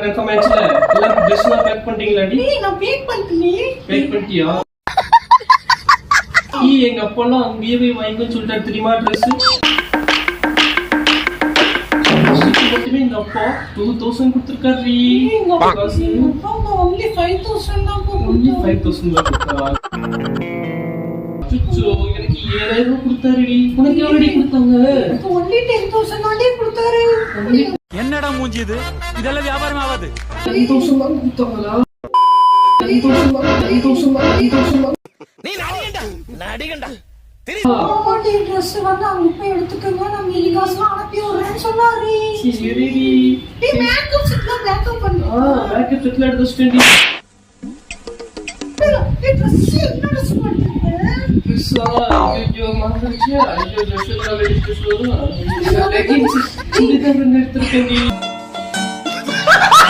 Confirm ஆயிடுச்சுல எல்லாம் dress எல்லாம் பேக் பண்ணிட்டீங்களாடி? நான் பேக் பண்ணலையே. பேக் பண்ணிட்டியா? எங்க அப்பா எல்லாம் அங்கேயே போய் வாங்கிக்கன்னு சொல்லிட்டாரு தெரியுமா ட்ரெஸ். மட்டுமே இந்த அப்பா 2000 கொடுத்துருக்காரு. only 5000 தான் only 5000 தான் கொடுத்தாரா? சுச்சோ எனக்கு 7000 கொடுத்தாருடி. உனக்கு எவ்வளவு கொடுத்தாங்க? only 10000 தானே கொடுத்தாரு. என்னடா மூஞ்சி இது? இதெல்லாம் வியாபாரம் ஆகாது. 10000 தான் கொடுத்தாங்களா? 10000 நீ நடிகண்டா பாட்டி ட்ரெஸ் வந்து அங்க போய் எடுத்துக்கங்க, நான் மீதி காசுலாம் அனுப்பி விடுறேன்னு சொன்னாரு. சரிடி. மேக்கப் செட்லாம் பேக்கப் பண்ணு. மேக்கப் செட்லாம் எடுத்துட்டேன்டி. ட்ரெஸ் என்ன ட்ரெஸ் பண்ணிருக்க? ட்ரெஸ்ஸா ஐயோ மாறிடுச்சு. ஐயோ ட்ரெஸ் எல்லாம் வெடிச்சு சொல்லுங்க. லெகின்ஸ் சுடிதார் எடுத்துட்டேன்டி.